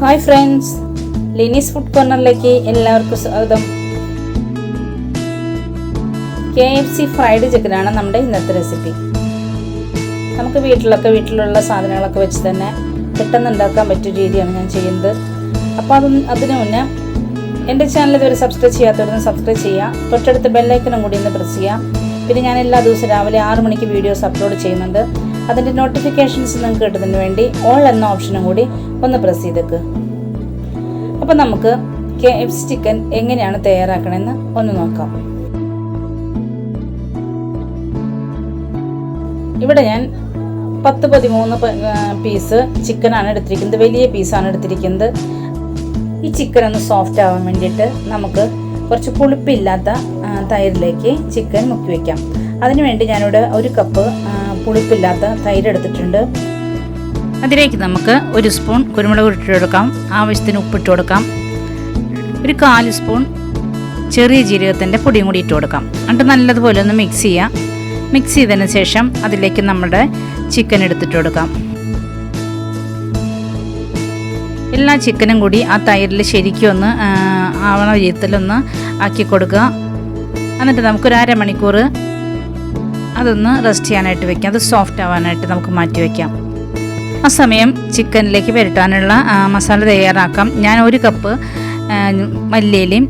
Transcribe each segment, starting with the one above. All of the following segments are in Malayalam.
Hi friends, LINI'S food cornerലേക്ക് എല്ലാവർക്കും സ്വാഗതം. KFC Fried Chicken ആണ് നമ്മുടെ ഇന്നത്തെ റെസിപ്പി. നമുക്ക് വീട്ടിലുള്ള സാധനങ്ങളൊക്കെ വെച്ച് തന്നെ പെട്ടെന്ന് ഉണ്ടാക്കാൻ പറ്റിയ രീതിയാണ് ഞാൻ ചെയ്യുന്നത്. അപ്പോൾ അതിനു മുന്നേ എൻ്റെ ചാനൽ ഇതുവരെ സബ്സ്ക്രൈബ് ചെയ്യാത്തവരൊന്ന് സബ്സ്ക്രൈബ് ചെയ്യുക. തൊട്ടടുത്ത ബെൽ ഐക്കണും കൂടി ഒന്ന് പ്രസ് ചെയ്യുക. പിന്നെ ഞാൻ എല്ലാ ദിവസവും രാവിലെ 6 മണിക്ക് വീഡിയോസ് അപ്ലോഡ് ചെയ്യുന്നുണ്ട്. അതിൻ്റെ നോട്ടിഫിക്കേഷൻസ് നിങ്ങൾക്ക് കിട്ടുന്നതിന് വേണ്ടി ഓൾ എന്ന ഓപ്ഷനും കൂടി ഒന്ന് പ്രസ് ചെയ്തേക്ക്. അപ്പോൾ നമുക്ക് KFC ചിക്കൻ എങ്ങനെയാണ് തയ്യാറാക്കണമെന്ന് ഒന്ന് നോക്കാം. ഇവിടെ ഞാൻ 10-13 പീസ് ചിക്കനാണ് എടുത്തിരിക്കുന്നത്. വലിയ പീസാണ് എടുത്തിരിക്കുന്നത്. ഈ ചിക്കൻ ഒന്ന് സോഫ്റ്റ് ആവാൻ വേണ്ടിയിട്ട് നമുക്ക് കുറച്ച് പുളിപ്പില്ലാത്ത തൈരിലേക്ക് ചിക്കൻ മുക്കി വയ്ക്കാം. അതിനുവേണ്ടി ഞാനിവിടെ 1 കപ്പ് പുളിപ്പില്ലാത്ത തൈര് എടുത്തിട്ടുണ്ട്. അതിലേക്ക് നമുക്ക് 1 സ്പൂൺ കുരുമുളക് ഇട്ട് കൊടുക്കാം. ആവശ്യത്തിന് ഉപ്പിട്ട് കൊടുക്കാം. 1/4 സ്പൂൺ ചെറിയ ജീരകത്തിൻ്റെ പൊടിയും കൂടി ഇട്ട് കൊടുക്കാം. എന്നിട്ട് നല്ലതുപോലെ ഒന്ന് മിക്സ് ചെയ്യാം. മിക്സ് ചെയ്തതിന് ശേഷം അതിലേക്ക് നമ്മുടെ ചിക്കൻ എടുത്തിട്ട് കൊടുക്കാം. എല്ലാ ചിക്കനും കൂടി ആ തൈരിൽ ശരിക്കും ഒന്ന് ആവണ വിധത്തിലൊന്ന് ആക്കി കൊടുക്കുക. എന്നിട്ട് നമുക്കൊരു അരമണിക്കൂർ അതൊന്ന് റെസ്റ്റ് ചെയ്യാനായിട്ട് വെക്കാം. അത് സോഫ്റ്റ് ആവാനായിട്ട് നമുക്ക് മാറ്റി വയ്ക്കാം. ആ സമയം ചിക്കനിലേക്ക് പുരട്ടാനുള്ള മസാല തയ്യാറാക്കാം. ഞാൻ 1 കപ്പ് മല്ലിയിലയും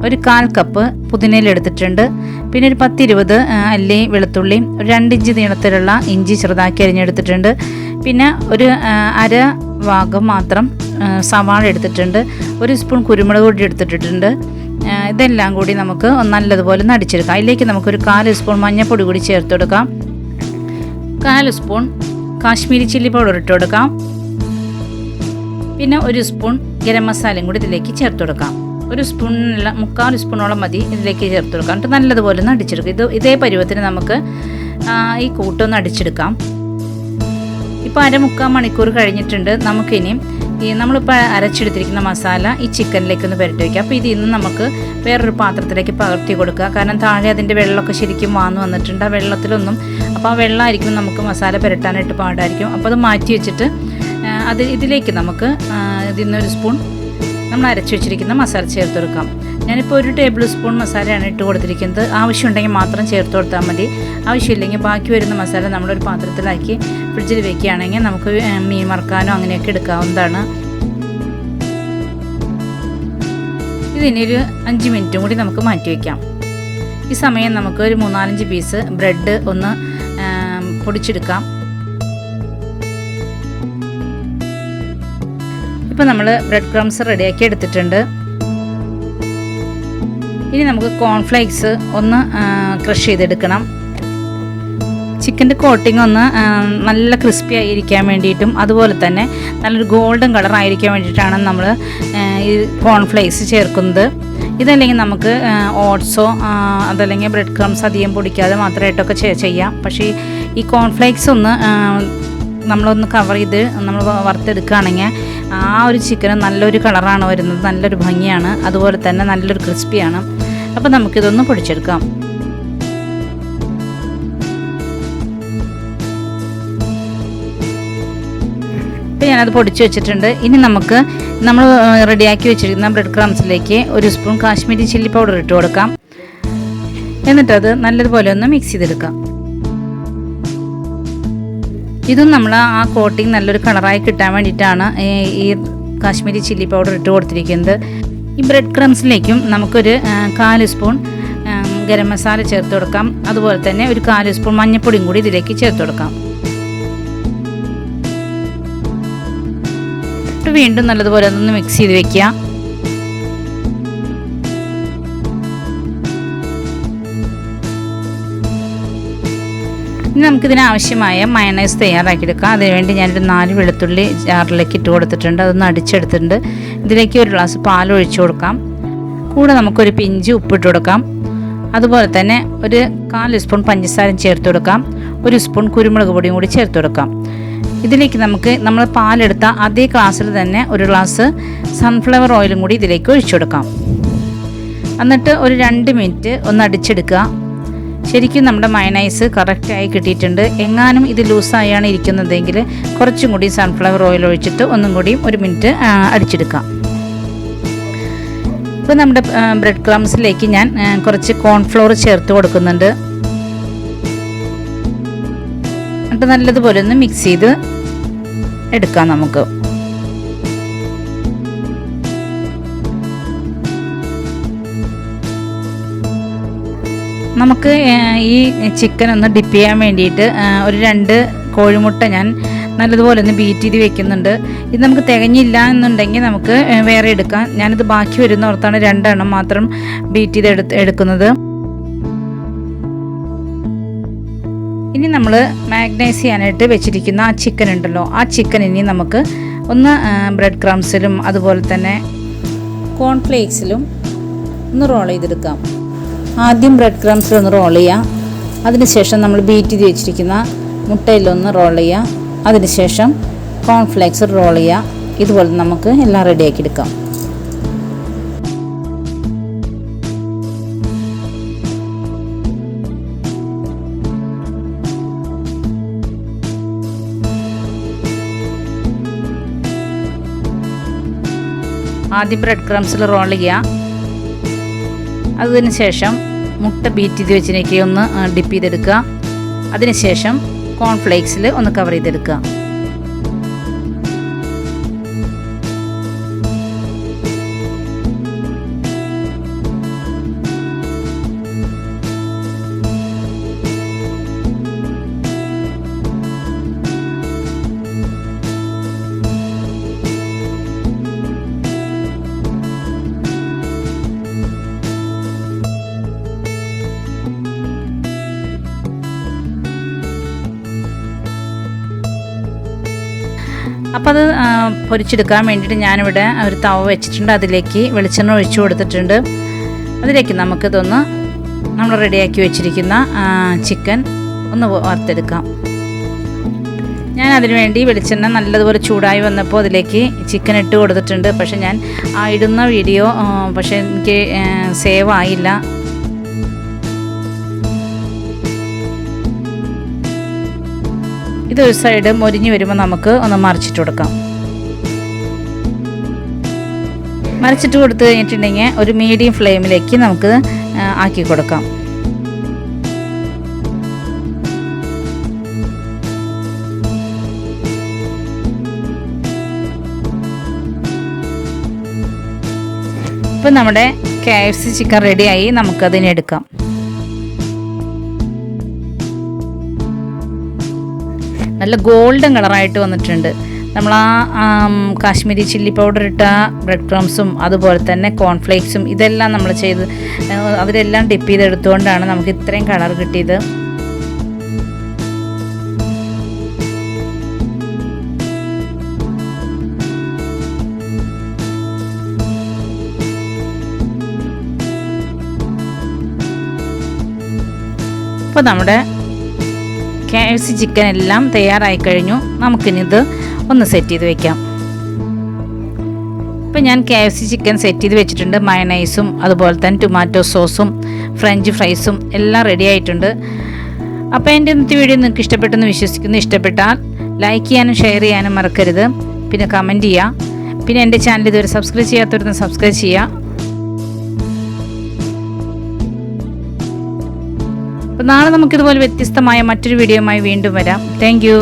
1/4 കപ്പ് പുതിനയില എടുത്തിട്ടുണ്ട്. പിന്നെ ഒരു 10-20 അല്ലി വെളുത്തുള്ളിയും 2 ഇഞ്ച് നീളത്തിലുള്ള ഇഞ്ചി ചെറുതാക്കി അരിഞ്ഞെടുത്തിട്ടുണ്ട്. പിന്നെ ഒരു അര ഭാഗം മാത്രം സവാള എടുത്തിട്ടുണ്ട്. 1 സ്പൂൺ കുരുമുളക് പൊടി എടുത്തിട്ടുണ്ട്. ഇതെല്ലാം കൂടി നമുക്ക് നല്ലതുപോലെ നടിച്ചെടുക്കാം. അതിലേക്ക് നമുക്കൊരു 1/4 സ്പൂൺ മഞ്ഞൾപ്പൊടി കൂടി ചേർത്ത് കൊടുക്കാം. 1/4 സ്പൂൺ കാശ്മീരി ചില്ലി പൗഡർ ഇട്ട് കൊടുക്കാം. പിന്നെ 1 സ്പൂൺ ഗരം മസാലയും കൂടി ഇതിലേക്ക് ചേർത്ത് കൊടുക്കാം. 1 സ്പൂണിനുള്ള 3/4 സ്പൂണോളം മതി ഇതിലേക്ക് ചേർത്ത് കൊടുക്കാം. എന്നിട്ട് നല്ലതുപോലെ ഒന്ന് അടിച്ചെടുക്കാം. ഇതേ പരുവത്തിന് നമുക്ക് ഈ കൂട്ടൊന്ന് അടിച്ചെടുക്കാം. ഇപ്പോൾ 1/4 മണിക്കൂർ കഴിഞ്ഞിട്ടുണ്ട്. നമുക്കിനി നമ്മളിപ്പോൾ അരച്ചെടുത്തിരിക്കുന്ന മസാല ഈ ചിക്കനിലേക്കൊന്ന് പുരട്ടി വയ്ക്കാം. അപ്പോൾ ഇതിന്ന് നമുക്ക് വേറൊരു പാത്രത്തിലേക്ക് പകർത്തി കൊടുക്കുക. കാരണം താഴെ അതിൻ്റെ വെള്ളമൊക്കെ ശരിക്കും വാന്ന് വന്നിട്ടുണ്ട്. ആ വെള്ളത്തിലൊന്നും അപ്പോൾ ആ വെള്ളമായിരിക്കും നമുക്ക് മസാല പുരട്ടാനായിട്ട് പാടായിരിക്കും. അപ്പോൾ അത് മാറ്റി വെച്ചിട്ട് ഇതിലേക്ക് നമുക്ക് ഇതിന്ന് 1 സ്പൂൺ നമ്മൾ അരച്ച് വെച്ചിരിക്കുന്ന മസാല ചേർത്ത് കൊടുക്കാം. ഞാനിപ്പോൾ 1 ടേബിൾ സ്പൂൺ മസാലയാണ് ഇട്ട് കൊടുത്തിരിക്കുന്നത്. ആവശ്യമുണ്ടെങ്കിൽ മാത്രം ചേർത്ത് കൊടുത്താൽ മതി. ആവശ്യമില്ലെങ്കിൽ ബാക്കി വരുന്ന മസാല നമ്മളൊരു പാത്രത്തിലാക്കി ഫ്രിഡ്ജിൽ വെക്കുകയാണെങ്കിൽ നമുക്ക് മീൻ വറുക്കാനോ അങ്ങനെയൊക്കെ എടുക്കാവുന്നതാണ്. ഇതിന് ഒരു 5 മിനിറ്റും കൂടി നമുക്ക് മാറ്റി വയ്ക്കാം. ഈ സമയം നമുക്ക് ഒരു 3-4 പീസ് ബ്രെഡ് ഒന്ന് പൊടിച്ചെടുക്കാം. ഇപ്പോൾ നമ്മൾ ബ്രെഡ് ക്രംസ് റെഡിയാക്കി എടുത്തിട്ടുണ്ട്. ഇനി നമുക്ക് കോൺഫ്ലേക്സ് ഒന്ന് ക്രഷ് ചെയ്തെടുക്കണം. ചിക്കൻ്റെ കോട്ടിംഗ് ഒന്ന് നല്ല ക്രിസ്പി ആയിരിക്കാൻ വേണ്ടിയിട്ടും അതുപോലെ തന്നെ നല്ലൊരു ഗോൾഡൻ കളർ ആയിരിക്കാൻ വേണ്ടിയിട്ടാണ് നമ്മൾ ഈ കോൺഫ്ലേക്സ് ചേർക്കുന്നത്. ഇതല്ലെങ്കിൽ നമുക്ക് ഓട്സോ അതല്ലെങ്കിൽ ബ്രെഡ് ക്രംസ് അധികം പൊടിക്കാതെ മാത്രമായിട്ടൊക്കെ ചെയ്യാം. പക്ഷേ ഈ കോൺഫ്ലേക്സ് ഒന്ന് നമ്മളൊന്ന് കവർ ചെയ്ത് നമ്മൾ വറുത്തെടുക്കുകയാണെങ്കിൽ ആ ഒരു ചിക്കന് നല്ലൊരു കളറാണ് വരുന്നത്. നല്ലൊരു ഭംഗിയാണ്. അതുപോലെ തന്നെ നല്ലൊരു ക്രിസ്പിയാണ്. അപ്പോൾ നമുക്കിതൊന്ന് പൊടിച്ചെടുക്കാം. ഇപ്പോൾ ഞാനത് പൊടിച്ച് വെച്ചിട്ടുണ്ട്. ഇനി നമുക്ക് നമ്മൾ റെഡിയാക്കി വെച്ചിരിക്കുന്ന ബ്രെഡ് ക്രംസിലേക്ക് 1 സ്പൂൺ കാശ്മീരി ചില്ലി പൗഡർ ഇട്ട് കൊടുക്കാം. എന്നിട്ടത് നല്ലതുപോലെ ഒന്ന് മിക്സ് ചെയ്തെടുക്കാം. ഇതും നമ്മൾ ആ കോട്ടിങ് നല്ലൊരു കളറായി കിട്ടാൻ വേണ്ടിയിട്ടാണ് ഈ കാശ്മീരി ചില്ലി പൗഡർ ഇട്ട് കൊടുത്തിരിക്കുന്നത്. ഈ ബ്രെഡ് ക്രംസിലേക്കും നമുക്കൊരു 1/4 സ്പൂൺ ഗരം മസാല ചേർത്ത് കൊടുക്കാം. അതുപോലെ തന്നെ ഒരു 1/4 സ്പൂൺ മഞ്ഞൾപ്പൊടിയും കൂടി ഇതിലേക്ക് ചേർത്ത് കൊടുക്കാം. വീണ്ടും നല്ലതുപോലെ ഒന്ന് മിക്സ് ചെയ്ത് വെക്കുക. ഇനി നമുക്കിതിന് ആവശ്യമായ മയണൈസ് തയ്യാറാക്കിയെടുക്കാം. അതിനുവേണ്ടി ഞാനൊരു 4 വെളുത്തുള്ളി ജാറിലേക്ക് ഇട്ട് കൊടുത്തിട്ടുണ്ട്. അതൊന്ന് അടിച്ചെടുത്തിട്ടുണ്ട്. ഇതിലേക്ക് 1 ഗ്ലാസ് പാൽ ഒഴിച്ചു കൊടുക്കാം. കൂടെ നമുക്കൊരു പിഞ്ച് ഉപ്പിട്ട് കൊടുക്കാം. അതുപോലെ തന്നെ ഒരു 1/4 സ്പൂൺ പഞ്ചസാരയും ചേർത്ത് കൊടുക്കാം. 1 സ്പൂൺ കുരുമുളക് പൊടിയും കൂടി ചേർത്ത് കൊടുക്കാം. ഇതിലേക്ക് നമുക്ക് നമ്മൾ പാലെടുത്ത അതേ ഗ്ലാസ്സിൽ തന്നെ 1 ഗ്ലാസ് സൺഫ്ലവർ ഓയിലും കൂടി ഇതിലേക്ക് ഒഴിച്ചു കൊടുക്കാം. എന്നിട്ട് ഒരു 2 മിനിറ്റ് ഒന്ന് അടിച്ചെടുക്കുക. ശരിക്കും നമ്മുടെ മയണൈസ് കറക്റ്റായി കിട്ടിയിട്ടുണ്ട്. എങ്ങാനും ഇത് ലൂസായാണ് ഇരിക്കുന്നതെങ്കിൽ കുറച്ചും കൂടി സൺഫ്ലവർ ഓയിൽ ഒഴിച്ചിട്ട് ഒന്നും കൂടി 1 മിനിറ്റ് അടിച്ചെടുക്കാം. ഇപ്പോൾ നമ്മുടെ ബ്രെഡ് ക്രംസിലേക്ക് ഞാൻ കുറച്ച് കോൺഫ്ലോർ ചേർത്ത് കൊടുക്കുന്നുണ്ട്. എന്നിട്ട് നല്ലതുപോലെ ഒന്ന് മിക്സ് ചെയ്ത് എടുക്കാം. നമുക്ക് ഈ ചിക്കൻ ഒന്ന് ഡിപ്പ് ചെയ്യാൻ വേണ്ടിയിട്ട് ഒരു 2 കോഴിമുട്ട ഞാൻ നല്ലതുപോലെ ഒന്ന് ബീറ്റ് ചെയ്ത് വെക്കുന്നുണ്ട്. ഇത് നമുക്ക് തികഞ്ഞില്ല എന്നുണ്ടെങ്കിൽ നമുക്ക് വേറെ എടുക്കാം. ഞാനിത് ബാക്കി വരുന്നോർത്താണ് 2 എണ്ണം മാത്രം ബീറ്റ് ചെയ്ത് എടുക്കുന്നത്. ഇനി നമ്മൾ മാഗ്നൈസ് ചെയ്യാനായിട്ട് വെച്ചിരിക്കുന്ന ആ ചിക്കൻ ഉണ്ടല്ലോ, ആ ചിക്കൻ ഇനി നമുക്ക് ഒന്ന് ബ്രെഡ് ക്രംസിലും അതുപോലെ തന്നെ കോൺഫ്ലേക്സിലും ഒന്ന് റോൾ ചെയ്തെടുക്കാം. ആദ്യം ബ്രെഡ് ക്രംസിൽ ഒന്ന് റോൾ ചെയ്യാം. അതിനുശേഷം നമ്മൾ ബീറ്റ് ചെയ്ത് വെച്ചിരിക്കുന്ന മുട്ടയിലൊന്ന് റോൾ ചെയ്യുക. അതിനുശേഷം കോൺഫ്ലേക്സ് റോൾ ചെയ്യുക. ഇതുപോലെ നമുക്ക് എല്ലാം റെഡിയാക്കി എടുക്കാം. ആദ്യം ബ്രെഡ് ക്രംസിൽ റോൾ ചെയ്യുക. അതിനുശേഷം മുട്ട ബീറ്റ് ചെയ്ത് വെച്ചിലേക്ക് ഒന്ന് ഡിപ്പ് ചെയ്തെടുക്കുക. അതിനുശേഷം കോൺഫ്ലേക്സിൽ ഒന്ന് കവർ ചെയ്തെടുക്കുക. അപ്പോൾ അത് പൊരിച്ചെടുക്കാൻ വേണ്ടിയിട്ട് ഞാനിവിടെ ഒരു തവ വെച്ചിട്ടുണ്ട്. അതിലേക്ക് വെളിച്ചെണ്ണ ഒഴിച്ചു കൊടുത്തിട്ടുണ്ട്. അതിലേക്ക് നമുക്കിതൊന്ന് നമ്മൾ റെഡിയാക്കി വെച്ചിരിക്കുന്ന ചിക്കൻ ഒന്ന് വറുത്തെടുക്കാം. ഞാൻ അതിനു വേണ്ടി വെളിച്ചെണ്ണ നല്ലതുപോലെ ചൂടായി വന്നപ്പോൾ അതിലേക്ക് ചിക്കൻ ഇട്ട് കൊടുത്തിട്ടുണ്ട്. പക്ഷേ ഞാൻ ഇടുന്ന വീഡിയോ പക്ഷേ എനിക്ക് സേവ് ആയില്ല. ഇതൊരു സൈഡ് മൊരിഞ്ഞ് വരുമ്പോൾ നമുക്ക് ഒന്ന് മറിച്ചിട്ട് കൊടുക്കാം. മറിച്ചിട്ട് കൊടുത്ത് കഴിഞ്ഞിട്ടുണ്ടെങ്കിൽ ഒരു മീഡിയം ഫ്ലെയിമിലേക്ക് നമുക്ക് ആക്കി കൊടുക്കാം. ഇപ്പം നമ്മുടെ KFC ചിക്കൻ റെഡിയായി. നമുക്കതിനെ എടുക്കാം. നല്ല ഗോൾഡൻ കളറായിട്ട് വന്നിട്ടുണ്ട്. നമ്മൾ കാശ്മീരി ചില്ലി പൗഡർ ഇട്ട ബ്രെഡ് ക്രംസും അതുപോലെ തന്നെ കോൺഫ്ലേക്സും ഇതെല്ലാം നമ്മൾ ചെയ്ത് അതിലെല്ലാം ഡിപ്പ് ചെയ്തെടുത്തുകൊണ്ടാണ് നമുക്ക് ഇത്രയും കളർ കിട്ടിയത്. അപ്പോൾ നമ്മുടെ KFC ചിക്കൻ എല്ലാം തയ്യാറായി കഴിഞ്ഞു. നമുക്കിനിത് ഒന്ന് സെറ്റ് ചെയ്ത് വെക്കാം. ഇപ്പോൾ ഞാൻ KFC ചിക്കൻ സെറ്റ് ചെയ്ത് വെച്ചിട്ടുണ്ട്. മയണൈസും അതുപോലെ തന്നെ ടൊമാറ്റോ സോസും ഫ്രഞ്ച് ഫ്രൈസും എല്ലാം റെഡി ആയിട്ടുണ്ട്. അപ്പോൾ എൻ്റെ ഇന്നത്തെ വീഡിയോ നിങ്ങൾക്ക് ഇഷ്ടപ്പെട്ടെന്ന് വിശ്വസിക്കുന്നു. ഇഷ്ടപ്പെട്ടാൽ ലൈക്ക് ചെയ്യാനും ഷെയർ ചെയ്യാനും മറക്കരുത്. പിന്നെ കമൻറ്റ് ചെയ്യുക. പിന്നെ എൻ്റെ ചാനൽ ഇതുവരെ സബ്സ്ക്രൈബ് ചെയ്യാത്തവരൊന്ന് സബ്സ്ക്രൈബ് ചെയ്യുക. അപ്പോൾ നാളെ നമുക്കിതുപോലെ വ്യത്യസ്തമായ മറ്റൊരു വീഡിയോയുമായി വീണ്ടും വരാം. Thank you.